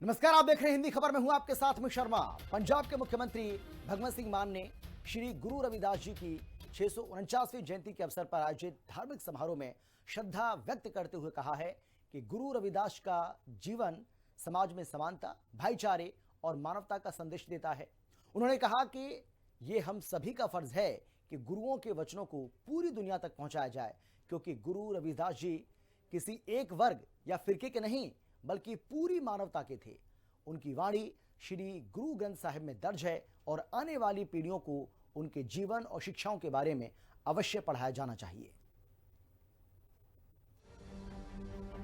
नमस्कार, आप देख रहे हैं हिंदी खबर में हूं आपके साथ में शर्मा। पंजाब के मुख्यमंत्री भगवंत सिंह मान ने श्री गुरु रविदास जी की 649वीं जयंती के अवसर पर आयोजित धार्मिक समारोह में श्रद्धा व्यक्त करते हुए कहा है कि गुरु रविदास का जीवन समाज में समानता, भाईचारे और मानवता का संदेश देता है। उन्होंने कहा कि ये हम सभी का फर्ज है कि गुरुओं के वचनों को पूरी दुनिया तक पहुंचाया जाए, क्योंकि गुरु रविदास जी किसी एक वर्ग या फिरके के नहीं बल्कि पूरी मानवता के थे। उनकी वाणी श्री गुरु ग्रंथ साहिब में दर्ज है और आने वाली पीढ़ियों को उनके जीवन और शिक्षाओं के बारे में अवश्य पढ़ाया जाना चाहिए।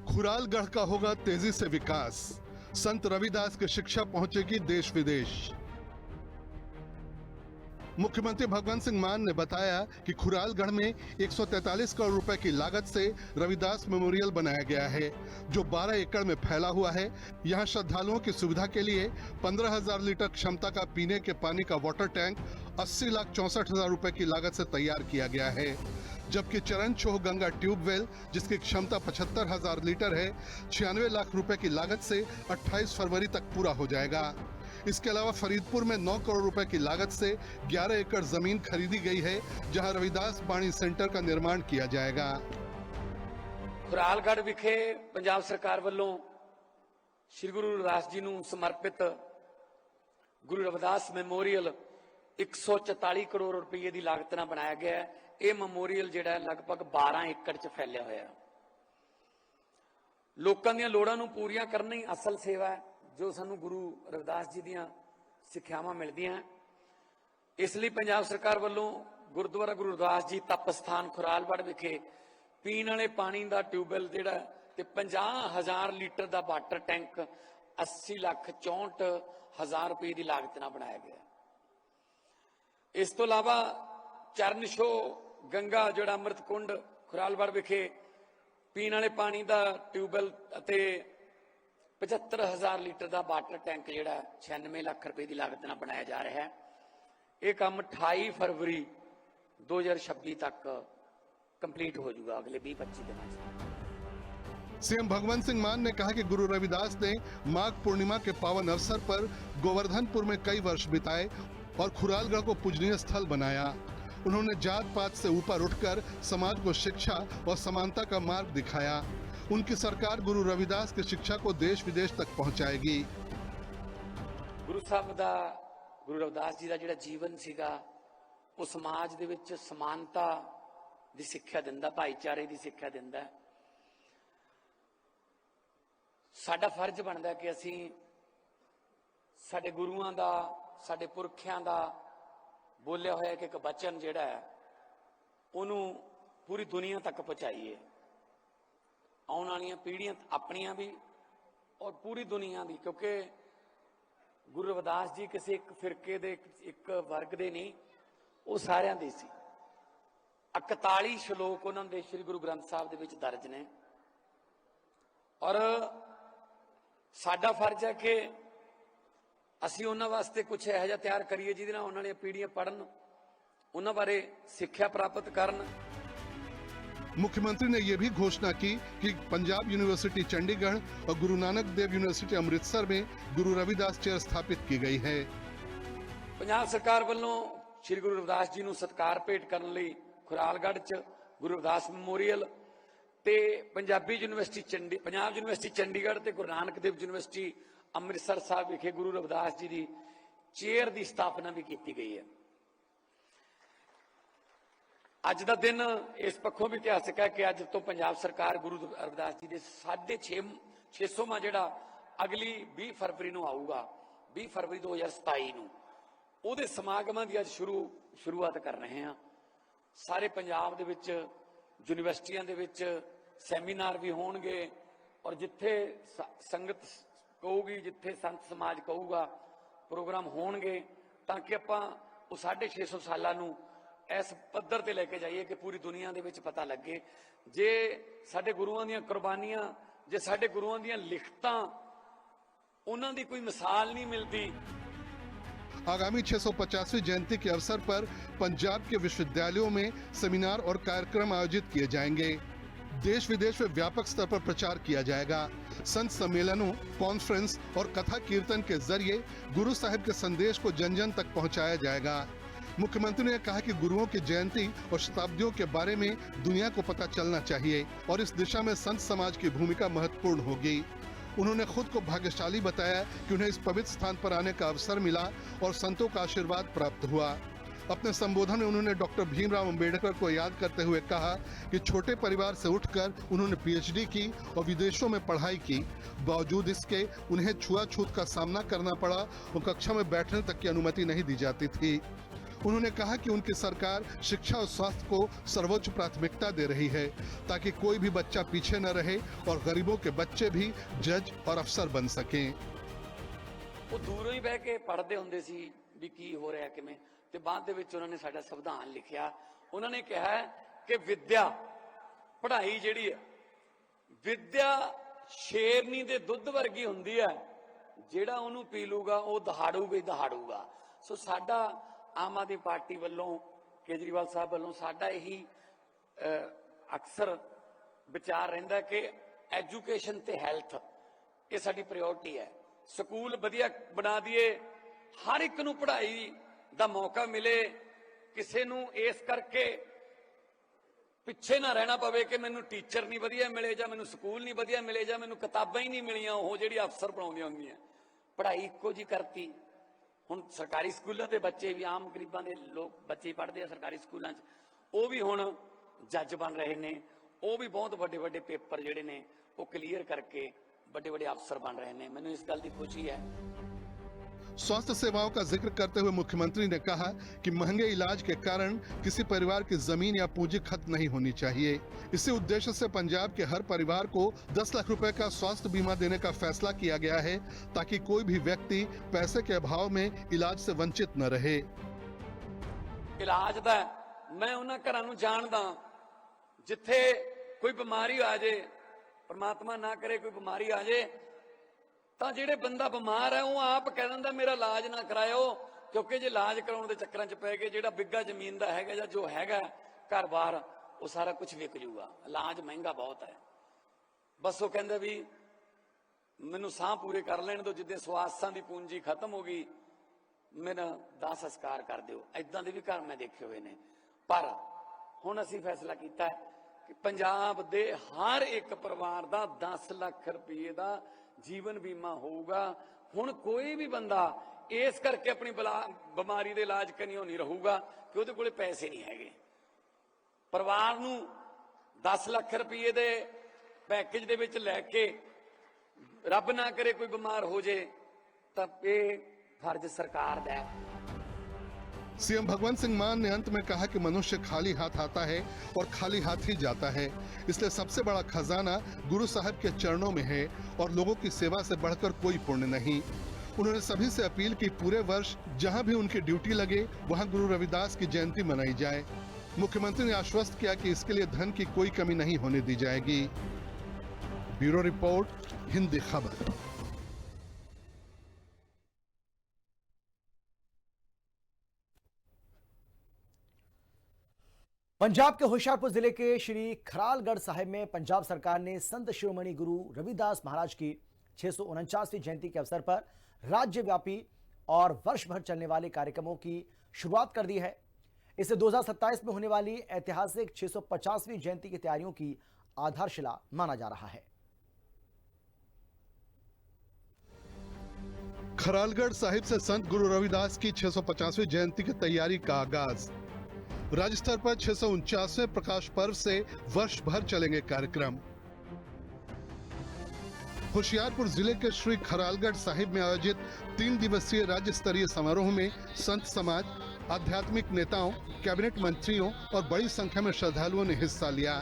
खुरालगढ़ का होगा तेजी से विकास, संत रविदास की शिक्षा पहुंचेगी देश विदेश। मुख्यमंत्री भगवंत सिंह मान ने बताया कि खुरालगढ़ में 143 करोड़ रुपए की लागत से रविदास मेमोरियल बनाया गया है, जो 12 एकड़ में फैला हुआ है। यहां श्रद्धालुओं की सुविधा के लिए 15,000 लीटर क्षमता का पीने के पानी का वाटर टैंक 80,64,000 रुपए की लागत से तैयार किया गया है, जबकि चरण छोह गंगा ट्यूबवेल, जिसकी क्षमता 75,000 लीटर है, 96 लाख रुपए की लागत से 28 फरवरी तक पूरा हो जाएगा। इसके अलावा फरीदपुर में 9 करोड़ रुपए की लागत से 11 एकड़ जमीन खरीदी गई है, जहां रविदास बाणी सेंटर का निर्माण किया जाएगा। खुरालगढ़ विखे पंजाब सरकार वालों श्री गुरु रविदास जी ਨੂੰ समर्पित गुरु रविदास मेमोरियल 144 करोड़ रुपए की लागत ਨਾਲ बनाया गया है। यह मेमोरियल जिहड़ा लगभग 12 एकड़ च फैलिया होया। लोकां ਦੀਆਂ ਲੋੜਾਂ ਨੂੰ ਪੂਰੀਆਂ ਕਰਨਾ ਹੀ ਅਸਲ ਸੇਵਾ है, जो सानू गुरु रविदास जी दीयां सिक्ख्यावां मिलदियां। इसलिए पंजाब सरकार वालों गुरुद्वारा गुरु रविदास जी तप स्थान खुरालगढ़ विखे पीण वाले पानी का ट्यूबवैल जिहड़ा ते 50,000 लीटर का वाटर टैंक 80,64,000 रुपए की लागत नाल बनाया गया। इस तो इलावा चरण छोह गंगा जिहड़ा अमृत कुंड खुरालगढ़ विखे पीण वाले पानी का ट्यूबवैल अते 75,000 लीटर का वाटर टैंक जिहड़ा 96 लाख रुपए की लागत नाल बनाया जा रहा है। यह काम 28 फरवरी 2026 तक कंप्लीट हो जाएगा, अगले 20-25 दिनों में। सीएम भगवंत सिंह मान ने कहा कि गुरु रविदास ने माघ पूर्णिमा के पावन अवसर पर गोवर्धनपुर में कई वर्ष बिताए और खुरालगढ़ को पूजनीय स्थल बनाया। उन्होंने जात पात से ऊपर उठकर समाज को शिक्षा और समानता का मार्ग दिखाया। उनकी सरकार गुरु रविदास की शिक्षा को देश विदेश तक पहुंचाएगी। गुरु साहब दा गुरु रविदास जी का जिहड़ा जीवन सीगा वो समाज दे विच समानता दी सिक्ख्या दिंदा, भाईचारे दी सिक्ख्या दिंदा। साडा फर्ज बनदा कि असीं साडे गुरुआं दा, साडे पुरखियां दा बोलिया होया कि एक वचन जिहड़ा है उहनूं पूरी दुनिया तक पहुंचाईए। आने वाली पीढ़ियां अपनियां भी और पूरी दुनिया की, क्योंकि गुरु रविदास जी किसी एक फिरके दे एक वर्ग दे नहीं, वो सारियां दी सी। 41 श्लोक उन्होंने दे श्री गुरु ग्रंथ साहिब दे विच दर्ज ने और साडा फर्ज है कि असीं उन्हां वास्ते कुछ इहो जिहा तैयार करिए जिहदे नाल उन्हां दीयां पीढ़ियां पढ़न, उन्हां बारे सिक्ख्या प्राप्त करन। मुख्यमंत्री ने यह भी घोषणा की कि पंजाब यूनिवर्सिटी चंडीगढ़ और गुरु नानक देव यूनिवर्सिटी अमृतसर में गुरु रविदास चेयर स्थापित की गई है। पंजाब सरकार वालों श्री गुरु रविदास जी को सत्कार भेंट करने लई खुरालगढ़ च गुरु रविदास मेमोरियल ते पंजाब यूनिवर्सिटी चंडीगढ़ ते गुरु नानक देव यूनिवर्सिटी अमृतसर साहब विखे गुरु रविदास जी की चेयर की स्थापना भी की गई है। अज का दिन इस पक्षों भी इतिहासिक है कि अज तो पंजाब सरकार गुरु रविदास जी के 650वां जिहड़ा अगली 20 फरवरी को आऊगा, 20 फरवरी 2027 नूं उहदे समागमां दी अज शुरुआत कर रहे हैं। सारे पंजाब दे विच यूनिवर्सिटियां दे विच सैमीनार भी होणगे और जिथे संगत कहूगी, जिथे संत समाज कहूगा, प्रोग्राम होणगे ताकि आपां उह 650 सालां नूं इस पद्धर ते लेके जाइए कि पूरी दुनिया दे विच पता लगे जे साडे गुरुआं दीयां कुर्बानियां, जे साडे गुरुआं दीयां लिखतां उन्हां दी कोई मिसाल नहीं मिलती। आगामी 650वीं जयंती के अवसर पर पंजाब के विश्वविद्यालयों में सेमिनार और कार्यक्रम आयोजित किए जाएंगे। देश विदेश में व्यापक स्तर पर प्रचार किया जाएगा। संत सम्मेलनों, कॉन्फ्रेंस और कथा कीर्तन के जरिए गुरु साहिब के संदेश को जन जन तक पहुंचाया जाएगा। मुख्यमंत्री ने कहा कि गुरुओं की जयंती और शताब्दियों के बारे में दुनिया को पता चलना चाहिए और इस दिशा में संत समाज की भूमिका महत्वपूर्ण होगी। उन्होंने खुद को भाग्यशाली बताया कि उन्हें इस पवित्र स्थान पर आने का अवसर मिला और संतों का आशीर्वाद प्राप्त हुआ। अपने संबोधन में उन्होंने डॉक्टर भीमराव अंबेडकर को याद करते हुए कहा कि छोटे परिवार से उठकर उन्होंने पीएचडी की और विदेशों में पढ़ाई की। बावजूद इसके उन्हें छुआछूत का सामना करना पड़ा और कक्षा में बैठने तक की अनुमति नहीं दी जाती थी। उन्होंने कहा कि उनकी सरकार शिक्षा और स्वास्थ्य को सर्वोच्च प्राथमिकता दे रही है ताकि कोई भी बच्चा पीछे न रहे और गरीबों के बच्चे भी जज और अफसर बन सकें। ਉਹ ਦੂਰੋਂ ਹੀ ਬਹਿ ਕੇ ਪੜ੍ਹਦੇ ਹੁੰਦੇ ਸੀ ਵੀ ਕੀ ਹੋ ਰਿਹਾ ਕਿਵੇਂ, ਤੇ ਬਾਅਦ ਦੇ ਵਿੱਚ ਉਹਨਾਂ ਨੇ ਸਾਡਾ ਸੰਵਿਧਾਨ ਲਿਖਿਆ। ਉਹਨਾਂ ਨੇ ਕਿਹਾ ਕਿ ਵਿਦਿਆ ਪੜ੍ਹਾਈ ਜਿਹੜੀ ਹੈ, ਵਿਦਿਆ ਸ਼ੇਰਨੀ ਦੇ ਦੁੱਧ ਵਰਗੀ ਹੁੰਦੀ ਹੈ, ਜਿਹੜਾ ਉਹਨੂੰ ਪੀ ਲੂਗਾ ਉਹ ਦਹਾੜੂਗਾ ਹੀ ਦਹਾੜੂਗਾ। ਸੋ ਸਾਡਾ ਆਮ ਆਦਮੀ ਪਾਰਟੀ ਵੱਲੋਂ, ਕੇਜਰੀਵਾਲ ਸਾਹਿਬ ਵੱਲੋਂ ਸਾਡਾ ਇਹੀ ਅਕਸਰ ਵਿਚਾਰ ਰਹਿੰਦਾ ਕਿ ਐਜੂਕੇਸ਼ਨ ਤੇ ਹੈਲਥ ਇਹ ਸਾਡੀ ਪ੍ਰਾਇੋਰਟੀ ਹੈ। ਸਕੂਲ ਵਧੀਆ ਬਣਾ ਦਈਏ, ਹਰ ਇੱਕ ਨੂੰ ਪੜ੍ਹਾਈ ਦਾ ਮੌਕਾ ਮਿਲੇ, ਕਿਸੇ ਨੂੰ ਇਸ ਕਰਕੇ ਪਿੱਛੇ ਨਾ ਰਹਿਣਾ ਪਵੇ ਕਿ ਮੈਨੂੰ ਟੀਚਰ ਨਹੀਂ ਵਧੀਆ ਮਿਲੇ ਜਾਂ ਮੈਨੂੰ ਸਕੂਲ ਨਹੀਂ ਵਧੀਆ ਮਿਲੇ ਜਾਂ ਮੈਨੂੰ ਕਿਤਾਬਾਂ ਹੀ ਨਹੀਂ ਮਿਲੀਆਂ ਉਹ ਜਿਹੜੀ ਅਫਸਰ ਬਣਾਉਂਦੀਆਂ ਹੁੰਦੀਆਂ। ਪੜ੍ਹਾਈ ਇੱਕੋ ਜੀ ਕਰਤੀ। ਹੁਣ ਸਰਕਾਰੀ ਸਕੂਲਾਂ ਦੇ ਬੱਚੇ ਵੀ, ਆਮ ਗਰੀਬਾਂ ਦੇ ਲੋਕ ਬੱਚੇ ਪੜ੍ਹਦੇ ਆ ਸਰਕਾਰੀ ਸਕੂਲਾਂ 'ਚ, ਉਹ ਵੀ ਹੁਣ ਜੱਜ ਬਣ ਰਹੇ ਨੇ। ਉਹ ਵੀ ਬਹੁਤ ਵੱਡੇ ਵੱਡੇ ਪੇਪਰ ਜਿਹੜੇ ਨੇ ਉਹ ਕਲੀਅਰ ਕਰਕੇ बड़े बड़े अफसर बन रहे हैं। मैंने इस गल की खुशी है। स्वास्थ्य सेवाओं का जिक्र करते हुए मुख्यमंत्री ने कहा कि महंगे इलाज के कारण किसी परिवार की जमीन या पूंजी खत्म नहीं होनी चाहिए। इसी उद्देश्य से पंजाब के हर परिवार को 10 लाख रुपए का स्वास्थ्य बीमा देने का फैसला किया गया है ताकि कोई भी व्यक्ति पैसे के अभाव में इलाज से वंचित न रहे। इलाज दा मैं उन्हां घरां नूं जानदा जिथे कोई बीमारी आ जाए, परमात्मा ना करे कोई बीमारी आ जाए, तो जेड़े बंदा बीमार है वो आप कह दिंदा मेरा इलाज ना कराओ, क्योंकि जे इलाज कराउण दे चक्करां च पै गए जेड़ा बिग्गा जमीन दा हैगा जां जो हैगा घर बार वो सारा कुछ विक जूगा। इलाज महंगा बहुत है। बस वो कहंदे भी मैनू साह पूरे कर लैण दो, जिद्दे स्वासां दी पूंजी खत्म हो गई मेरा दाह संस्कार कर दिओ। इदां दे भी घर मैं देखे हुए ने। पर हुण असीं फैसला कीता है कि पंजाब दे हर एक परिवार दा 10 लाख रुपये दा जीवन बीमा होगा। हुण कोई भी बंदा इस करके अपनी बीमारी दे इलाज करनी नहीं रहूगा कि उहदे कोले पैसे नहीं हैगे। परिवार नूं 10 लाख रुपये दे पैकेज दे विच लैके रब ना करे कोई बीमार हो जाए तां इह फर्ज सरकार दा है। सीएम भगवंत सिंह मान ने अंत में कहा कि मनुष्य खाली हाथ आता है और खाली हाथ ही जाता है, इसलिए सबसे बड़ा खजाना गुरु साहब के चरणों में है और लोगों की सेवा से बढ़कर कोई पुण्य नहीं। उन्होंने सभी से अपील की पूरे वर्ष जहां भी उनकी ड्यूटी लगे वहां गुरु रविदास की जयंती मनाई जाए। मुख्यमंत्री ने आश्वस्त किया कि इसके लिए धन की कोई कमी नहीं होने दी जाएगी। ब्यूरो रिपोर्ट, हिंदी खबर। पंजाब के होशियारपुर जिले के श्री खरालगढ़ साहिब में पंजाब सरकार ने संत शिरोमणि गुरु रविदास महाराज की 649वीं जयंती के अवसर पर राज्यव्यापी और वर्ष भर चलने वाले कार्यक्रमों की शुरुआत कर दी है। इसे 2027 में होने वाली ऐतिहासिक 650वीं जयंती की तैयारियों की आधारशिला माना जा रहा है। खरालगढ़ साहिब से संत गुरु रविदास की 650वीं जयंती की तैयारी का आगाज। राज्य स्तर पर 649वें प्रकाश पर्व से वर्ष भर चलेंगे कार्यक्रम। होशियारपुर जिले के श्री खरालगढ़ साहिब में आयोजित 3 दिवसीय राज्य स्तरीय समारोह में संत समाज, आध्यात्मिक नेताओं, कैबिनेट मंत्रियों और बड़ी संख्या में श्रद्धालुओं ने हिस्सा लिया।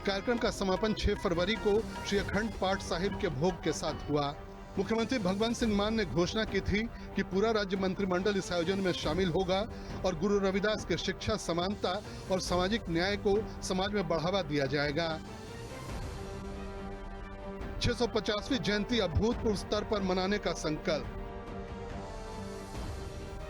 कार्यक्रम का समापन 6 फरवरी को श्री अखंड पाठ साहिब के भोग के साथ हुआ। मुख्यमंत्री भगवंत सिंह मान ने घोषणा की थी कि पूरा राज्य मंत्रिमंडल इस आयोजन में शामिल होगा और गुरु रविदास के शिक्षा, समानता और सामाजिक न्याय को समाज में बढ़ावा दिया जाएगा। 650वीं जयंती अभूतपूर्व स्तर पर मनाने का संकल्प।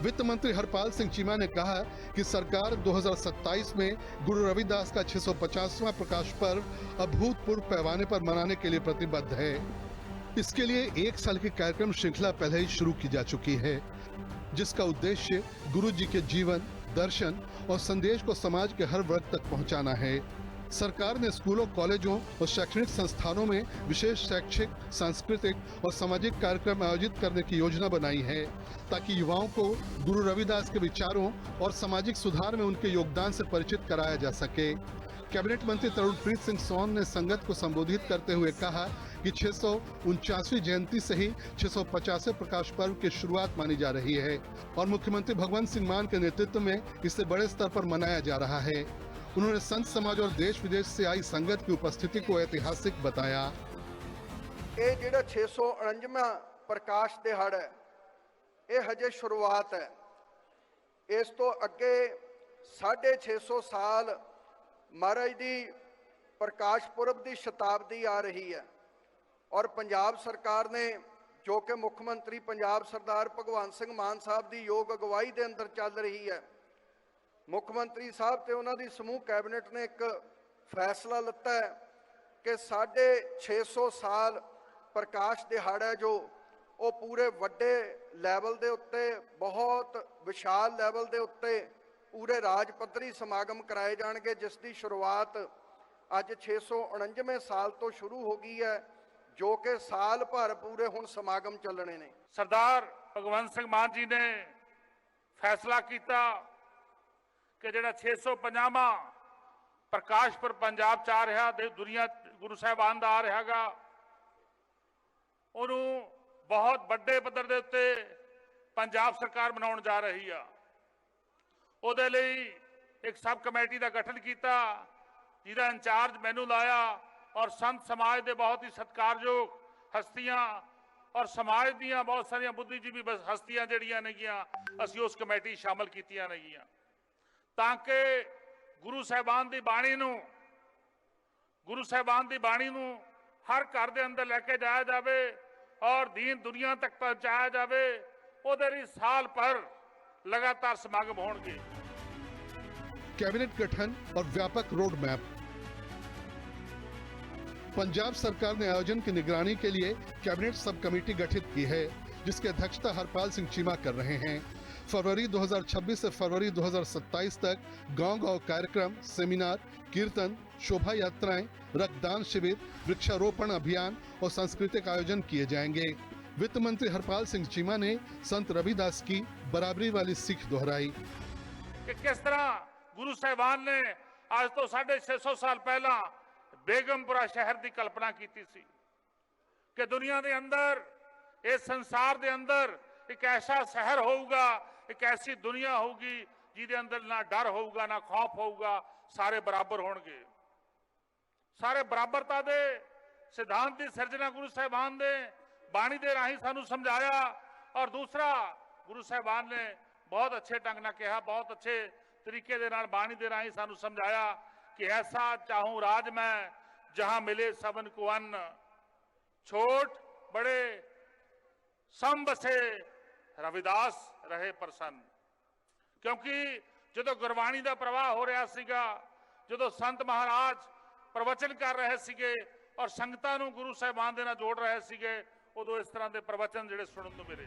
वित्त मंत्री हरपाल सिंह चीमा ने कहा कि सरकार 2027 में गुरु रविदास का 650वां प्रकाश पर्व अभूतपूर्व पैमाने पर मनाने के लिए प्रतिबद्ध है। इसके लिए 1 साल की कार्यक्रम श्रृंखला पहले ही शुरू की जा चुकी है, जिसका उद्देश्य गुरु जी के जीवन, दर्शन और संदेश को समाज के हर वर्ग तक पहुंचाना है। सरकार ने स्कूलों, कॉलेजों और शैक्षणिक संस्थानों में विशेष शैक्षिक, सांस्कृतिक और सामाजिक कार्यक्रम आयोजित करने की योजना बनाई है, ताकि युवाओं को गुरु रविदास के विचारों और सामाजिक सुधार में उनके योगदान से परिचित कराया जा सके। कैबिनेट मंत्री तरुणप्रीत सिंह सोन ने संगत को संबोधित करते हुए कहा कि 649वीं जयंती से ही 650वें प्रकाश पर्व की शुरुआत मानी जा रही है और मुख्यमंत्री भगवंत सिंह मान के नेतृत्व में इसे बड़े स्तर पर मनाया जा रहा है। उन्होंने संत समाज और देश विदेश से आई संगत की उपस्थिति को ऐतिहासिक बताया। ये जिहड़ा 649वां प्रकाश दिहाड़ा है, ये हजे शुरुआत है। इस तो अगे 650 साल महाराज दी प्रकाश पुरब की शताब्दी आ रही है और पंजाब सरकार ने, जो कि मुख्यमंत्री पंजाब सरदार भगवंत सिंह मान साहब की योग अगवाई के अंदर चल रही है, मुख्यमंत्री साहब ते उन्हां दी समूह कैबिनेट ने एक फैसला लिता है कि 650 साल प्रकाश दिहाड़ा जो वो पूरे वड्डे लैवल के उत्ते, बहुत विशाल लैवल के उत्ते पूरे राज पद्धरी समागम कराए जाएंगे, जिसकी शुरुआत अज 649वें साल तो शुरू हो गई है, जो कि साल भर पूरे हुण समागम चलने ने। सरदार भगवंत सिंह मान जी ने फैसला किया कि जिहड़ा 650वां प्रकाश पर पंजाब च आ रहा, दुनिया गुरु साहिबान दा आ रहा गा, उन्होंने बहुत बड़े पद्धर दे उत्ते पंजाब सरकार मनाउण जा रही है। उहदे लई एक सब कमेटी का गठन किया, जिहदा इंचार्ज मैनू लाया और संत समाज के बहुत ही सत्कारयोग हस्तियां और समाज दियां बहुत सारिया बुद्धिजीवी हस्तियां जिहड़ियां नेगियां असीं उस कमेटी शामिल कीतियां नेगियां, ताकि गुरु साहिबान की बाणी नूं हर घर के अंदर लैके जाया जाए और दीन दुनिया तक पहुंचाया जाए। उहदे लई साल भर लगातार समागम होणगे। कैबिनेट गठन और व्यापक रोड मैप। पंजाब सरकार ने आयोजन की निगरानी के लिए कैबिनेट सब कमेटी गठित की है, जिसकी अध्यक्षता हरपाल सिंह चीमा कर रहे हैं। फरवरी 2026 से फरवरी 2027 तक गांव-गांव कार्यक्रम, सेमिनार, कीर्तन, शोभा यात्राएं, रक्तदान शिविर, वृक्षारोपण अभियान और सांस्कृतिक आयोजन किए जाएंगे। वित्त मंत्री हरपाल सिंह चीमा ने संत रविदास की बराबरी वाली सीख दोहराई कि किस तरह गुरु साहिबान ने आज तो 650 साल पहला बेगमपुरा शहर की कल्पना की सी कि दुनिया के अंदर, इस संसार के अंदर एक ऐसा शहर होगा, एक ऐसी दुनिया होगी जिहदे अंदर ना डर होगा, ना खौफ होगा, सारे बराबर होंगे। सारे बराबरता दे सिद्धांत की सिरजना गुरु साहिबान ने बाणी दे राही सानू समझाया। और दूसरा, गुरु साहिबान ने बहुत अच्छे ढंग नाल कहा, बहुत अच्छे तरीके दे नाल बाणी दे राही सानू समझाया कि ऐसा चाहूं राज मैं जहां मिले सबन को अन्न, छोट बड़े संब से रविदास रहे प्रसन्न। क्योंकि जो गुरबाणी का प्रवाह हो रहा सीगा, जो संत महाराज प्रवचन कर रहे सीगे और संगतां नूं गुरु साहिबान दे नाल जोड़ रहे सीगे, उदों इस तरह के प्रवचन जिहड़े सुनन नूं मिले।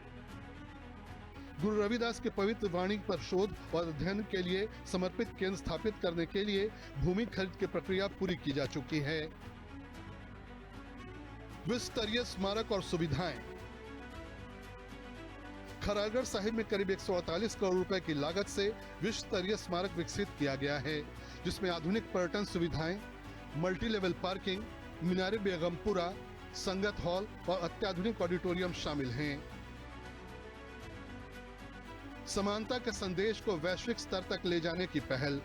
गुरु रविदास के पवित्र वाणी पर शोध और अध्ययन के लिए समर्पित केंद्र स्थापित करने के लिए भूमि खरीद की प्रक्रिया पूरी की जा चुकी है। विश्व स्तरीय स्मारक और सुविधाएं। खरागढ़ साहिब में करीब 148 करोड़ रुपए की लागत से विश्व स्तरीय स्मारक विकसित किया गया है, जिसमें आधुनिक पर्यटन सुविधाएं, मल्टी लेवल पार्किंग, मीनार बेगमपुरा, संगत हॉल और अत्याधुनिक ऑडिटोरियम शामिल हैं। समानता के संदेश को वैश्विक स्तर तक ले जाने की पहल।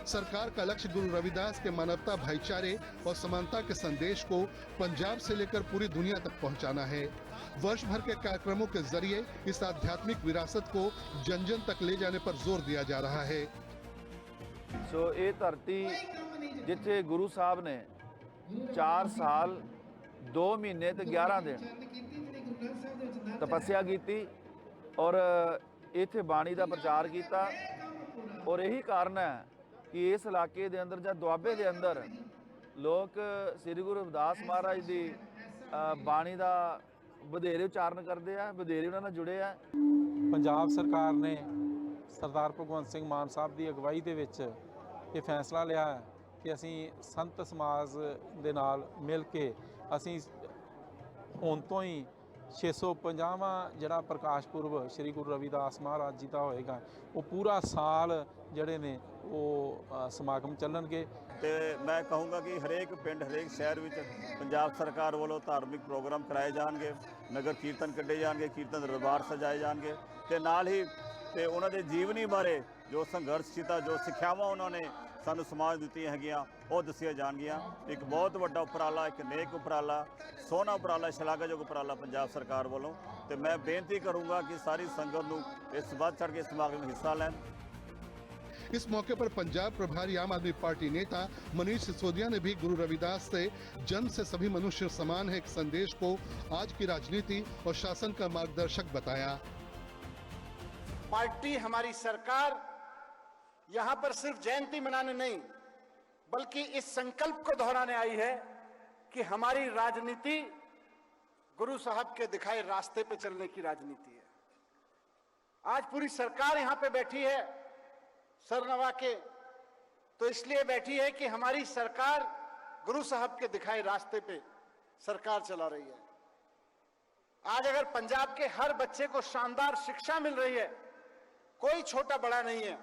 सरकार का लक्ष्य गुरु रविदास के मानवता, भाईचारे और समानता के संदेश को पंजाब से लेकर पूरी दुनिया तक पहुंचाना है। वर्ष भर के कार्यक्रमों के जरिए इस आध्यात्मिक विरासत को जन जन तक ले जाने पर जोर दिया जा रहा है। सो ये धरती जिथे गुरु साहब ने 4 साल 2 महीने ते 11 दिन ਤਪੱਸਿਆ ਕੀਤੀ ਔਰ ਇੱਥੇ ਬਾਣੀ ਦਾ ਪ੍ਰਚਾਰ ਕੀਤਾ। ਔਰ ਇਹੀ ਕਾਰਨ ਹੈ ਕਿ ਇਸ ਇਲਾਕੇ ਦੇ ਅੰਦਰ ਜਾਂ ਦੁਆਬੇ ਦੇ ਅੰਦਰ ਲੋਕ ਸ੍ਰੀ ਗੁਰੂ ਰਵਿਦਾਸ ਮਹਾਰਾਜ ਦੀ ਬਾਣੀ ਦਾ ਵਧੇਰੇ ਉਚਾਰਨ ਕਰਦੇ ਆ, ਵਧੇਰੇ ਉਹਨਾਂ ਨਾਲ ਜੁੜੇ ਆ। ਪੰਜਾਬ ਸਰਕਾਰ ਨੇ ਸਰਦਾਰ ਭਗਵੰਤ ਸਿੰਘ ਮਾਨ ਸਾਹਿਬ ਦੀ ਅਗਵਾਈ ਦੇ ਵਿੱਚ ਇਹ ਫੈਸਲਾ ਲਿਆ ਹੈ ਕਿ ਅਸੀਂ ਸੰਤ ਸਮਾਜ ਦੇ ਨਾਲ ਮਿਲ ਕੇ ਅਸੀਂ ਹੁਣ ਤੋਂ ਹੀ 650ਵਾਂ ਜਿਹੜਾ ਪ੍ਰਕਾਸ਼ ਪੁਰਬ ਸ੍ਰੀ ਗੁਰੂ ਰਵਿਦਾਸ ਮਹਾਰਾਜ ਜੀ ਦਾ ਹੋਏਗਾ, ਉਹ ਪੂਰਾ ਸਾਲ ਜਿਹੜੇ ਨੇ ਉਹ ਸਮਾਗਮ ਚੱਲਣਗੇ। ਤੇ ਮੈਂ ਕਹੂੰਗਾ ਕਿ ਹਰੇਕ ਪਿੰਡ ਹਰੇਕ ਸ਼ਹਿਰ ਵਿੱਚ ਪੰਜਾਬ ਸਰਕਾਰ ਵੱਲੋਂ ਧਾਰਮਿਕ ਪ੍ਰੋਗਰਾਮ ਕਰਾਏ ਜਾਣਗੇ, ਨਗਰ ਕੀਰਤਨ ਕੱਢੇ ਜਾਣਗੇ, ਕੀਰਤਨ ਦਰਬਾਰ ਸਜਾਏ ਜਾਣਗੇ ਤੇ ਨਾਲ ਹੀ ਤੇ ਉਹਨਾਂ ਦੇ ਜੀਵਨੀ ਬਾਰੇ ਜੋ ਸੰਘਰਸ਼ ਕੀਤਾ, ਜੋ ਸਿੱਖਿਆਵਾਂ ਉਹਨਾਂ ਨੇ ਸਾਨੂੰ ਸਮਾਜ ਦਿੱਤੀਆਂ ਹੈਗੀਆਂ ਉਹ ਦੱਸੀਆਂ ਜਾਣਗੀਆਂ। ਇੱਕ ਬਹੁਤ ਵੱਡਾ ਉਪਰਾਲਾ, ਇੱਕ ਨੇਕ ਉਪਰਾਲਾ, ਸੋਹਣਾ ਉਪਰਾਲਾ, ਸ਼ਲਾਘਾਯੋਗ ਉਪਰਾਲਾ ਪੰਜਾਬ ਸਰਕਾਰ ਵੱਲੋਂ। ਤੇ ਮੈਂ ਬੇਨਤੀ ਕਰੂੰਗਾ ਕਿ ਸਾਰੀ ਸੰਗਤ ਨੂੰ ਇਸ ਵੱਧ ਚੜ੍ਹ ਕੇ ਸਮਾਗਮ ਵਿੱਚ ਹਿੱਸਾ ਲੈਣ। इस मौके पर पंजाब प्रभारी आम आदमी पार्टी नेता मनीष सिसोदिया ने भी गुरु रविदास से जन्म से सभी मनुष्य समान है एक संदेश को आज की राजनीति और शासन का मार्गदर्शक बताया। पार्टी, हमारी सरकार यहाँ पर सिर्फ जयंती मनाने नहीं बल्कि इस संकल्प को दोहराने आई है कि हमारी राजनीति गुरु साहब के दिखाए रास्ते पे चलने की राजनीति है। आज पूरी सरकार यहाँ पे बैठी है सर नवा के, तो इसलिए बैठी है कि हमारी सरकार गुरु साहब के दिखाए रास्ते पे सरकार चला रही है। आज अगर पंजाब के हर बच्चे को शानदार शिक्षा मिल रही है, कोई छोटा बड़ा नहीं है,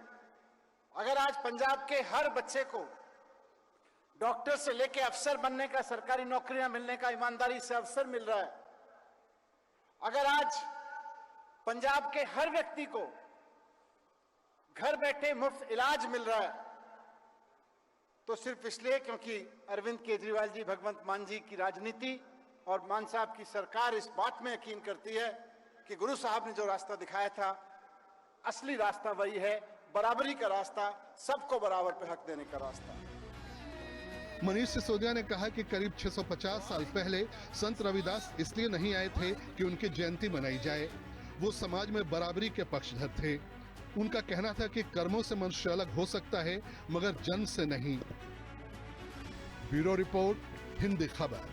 अगर आज पंजाब के हर बच्चे को डॉक्टर से लेके अफसर बनने का, सरकारी नौकरियां मिलने का ईमानदारी से अवसर मिल रहा है, अगर आज पंजाब के हर व्यक्ति को घर बैठे मुफ्त इलाज मिल रहा है, तो सिर्फ इसलिए क्योंकि अरविंद केजरीवाल जी, भगवंत मान जी की राजनीति और मान साहब की सरकार इस बात में यकीन करती है कि गुरु साहब ने जो रास्ता दिखाया था, असली रास्ता वही है, बराबरी का रास्ता, सबको बराबर पे हक देने का रास्ता। मनीष सिसोदिया ने कहा कि करीब 650 साल पहले संत रविदास इसलिए नहीं आए थे कि उनकी जयंती मनाई जाए, वो समाज में बराबरी के पक्षधर थे। उनका कहना था कि कर्मों से मनुष्य अलग हो सकता है मगर जन्म से नहीं। ब्यूरो रिपोर्ट, हिंदी खबर।